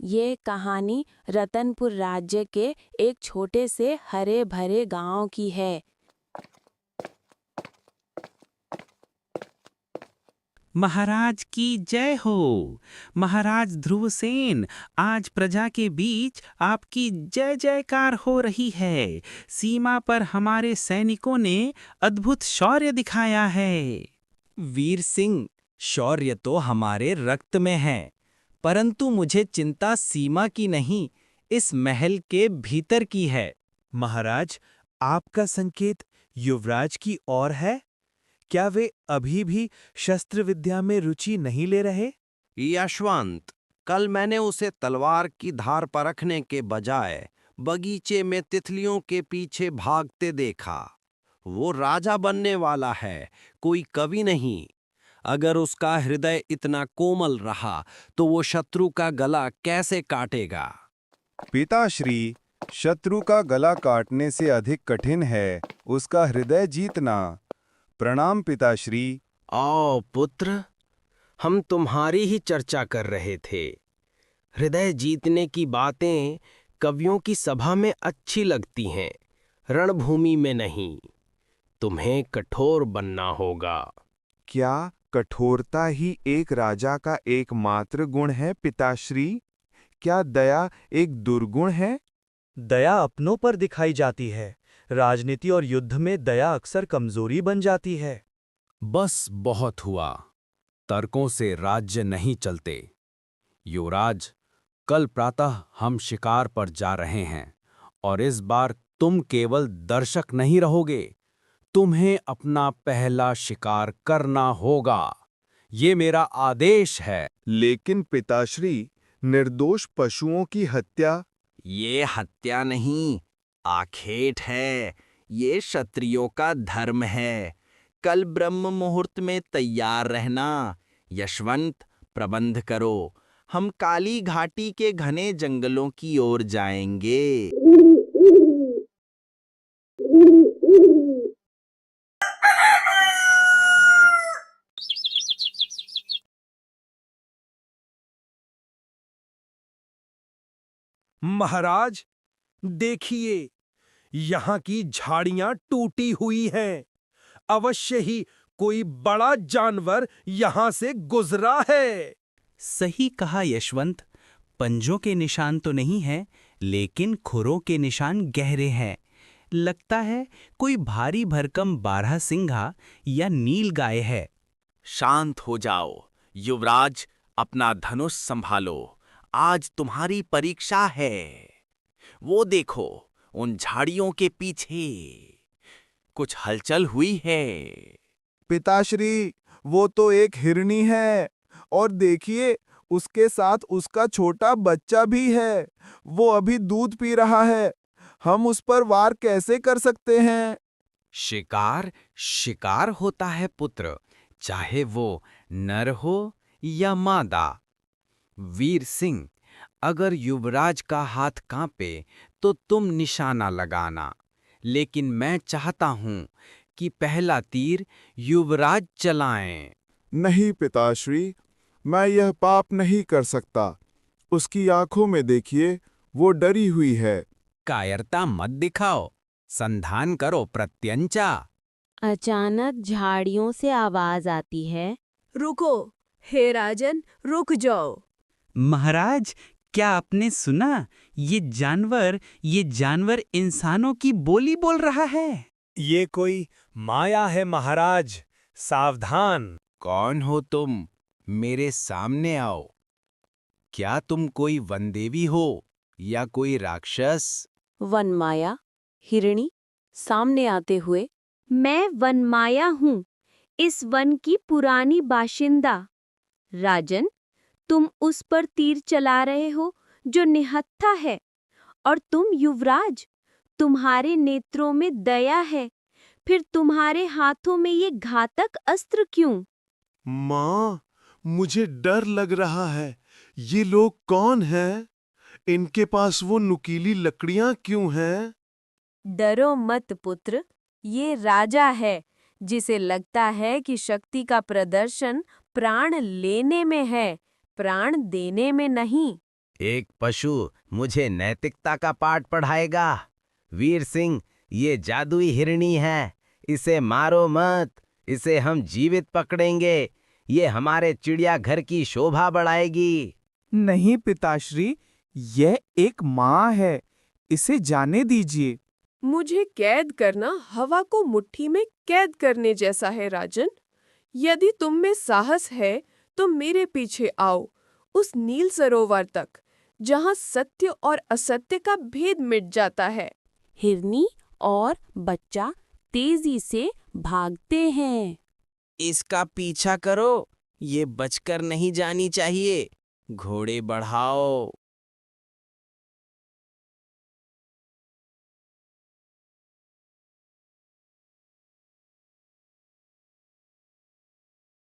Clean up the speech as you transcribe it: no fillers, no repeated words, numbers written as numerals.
ये कहानी रतनपुर राज्य के एक छोटे से हरे भरे गांव की है। महाराज की जय हो। महाराज ध्रुवसेन, आज प्रजा के बीच आपकी जय जयकार हो रही है। सीमा पर हमारे सैनिकों ने अद्भुत शौर्य दिखाया है। वीर सिंह, शौर्य तो हमारे रक्त में है, परंतु मुझे चिंता सीमा की नहीं, इस महल के भीतर की है। महाराज, आपका संकेत युवराज की ओर है? क्या वे अभी भी शस्त्र विद्या में रुचि नहीं ले रहे? यशवंत, कल मैंने उसे तलवार की धार परखने के बजाय बगीचे में तितलियों के पीछे भागते देखा। वो राजा बनने वाला है, कोई कवि नहीं। अगर उसका हृदय इतना कोमल रहा तो वो शत्रु का गला कैसे काटेगा? पिताश्री, शत्रु का गला काटने से अधिक कठिन है उसका हृदय जीतना। प्रणाम पिताश्री। आओ पुत्र, हम तुम्हारी ही चर्चा कर रहे थे। हृदय जीतने की बातें कवियों की सभा में अच्छी लगती हैं, रणभूमि में नहीं। तुम्हें कठोर बनना होगा। क्या कठोरता ही एक राजा का एकमात्र गुण है पिताश्री? क्या दया एक दुर्गुण है? दया अपनों पर दिखाई जाती है। राजनीति और युद्ध में दया अक्सर कमजोरी बन जाती है। बस बहुत हुआ। तर्कों से राज्य नहीं चलते। युवराज, कल प्रातः हम शिकार पर जा रहे हैं और इस बार तुम केवल दर्शक नहीं रहोगे। तुम्हें अपना पहला शिकार करना होगा। ये मेरा आदेश है। लेकिन पिताश्री, निर्दोष पशुओं की हत्या। ये हत्या नहीं, आखेट है। ये क्षत्रियों का धर्म है। कल ब्रह्म मुहूर्त में तैयार रहना। यशवंत, प्रबंध करो। हम काली घाटी के घने जंगलों की ओर जाएंगे। महाराज, देखिए, यहाँ की झाड़ियां टूटी हुई हैं। अवश्य ही कोई बड़ा जानवर यहाँ से गुजरा है। सही कहा यशवंत। पंजों के निशान तो नहीं है, लेकिन खुरों के निशान गहरे हैं। लगता है कोई भारी भरकम बारहसिंघा या नीलगाय है। शांत हो जाओ युवराज, अपना धनुष संभालो। आज तुम्हारी परीक्षा है। वो देखो, उन झाड़ियों के पीछे कुछ हलचल हुई है। पिताश्री, वो तो एक हिरनी है, और देखिए, उसके साथ उसका छोटा बच्चा भी है। वो अभी दूध पी रहा है। हम उस पर वार कैसे कर सकते हैं? शिकार शिकार होता है पुत्र, चाहे वो नर हो या मादा। वीर सिंह, अगर युवराज का हाथ कांपे तो तुम निशाना लगाना, लेकिन मैं चाहता हूं कि पहला तीर युवराज चलाएं। नहीं पिताश्री, मैं यह पाप नहीं कर सकता। उसकी आंखों में देखिए, वो डरी हुई है। कायरता मत दिखाओ, संधान करो प्रत्यंचा। अचानक झाड़ियों से आवाज आती है। रुको, हे राजन, रुक जाओ। महाराज, क्या आपने सुना? ये जानवर इंसानों की बोली बोल रहा है। ये कोई माया है महाराज, सावधान। कौन हो तुम? मेरे सामने आओ। क्या तुम कोई वनदेवी हो या कोई राक्षस? वनमाया, हिरणी सामने आते हुए। मैं वनमाया हूँ, इस वन की पुरानी बाशिंदा। राजन, तुम उस पर तीर चला रहे हो जो निहत्था है, और तुम युवराज, तुम्हारे नेत्रों में दया है, फिर तुम्हारे हाथों में ये घातक अस्त्र क्यों? माँ, मुझे डर लग रहा है। ये लोग कौन हैं? इनके पास वो नुकीली लकड़ियां क्यों हैं? डरो मत पुत्र, ये राजा है, जिसे लगता है कि शक्ति का प्रदर्शन प्राण लेने में है, प्राण देने में नहीं। एक पशु मुझे नैतिकता का पाठ पढ़ाएगा। वीर सिंह, ये जादुई हिरणी है, इसे मारो मत, इसे हम जीवित पकड़ेंगे। ये हमारे चिड़ियाघर की शोभा बढ़ाएगी। नहीं पिताश्री, यह एक माँ है, इसे जाने दीजिए। मुझे कैद करना हवा को मुट्ठी में कैद करने जैसा है राजन। यदि तुम में साहस है तो मेरे पीछे आओ, उस नील सरोवर तक, जहाँ सत्य और असत्य का भेद मिट जाता है। हिरनी और बच्चा तेजी से भागते हैं। इसका पीछा करो, ये बचकर नहीं जानी चाहिए। घोड़े बढ़ाओ।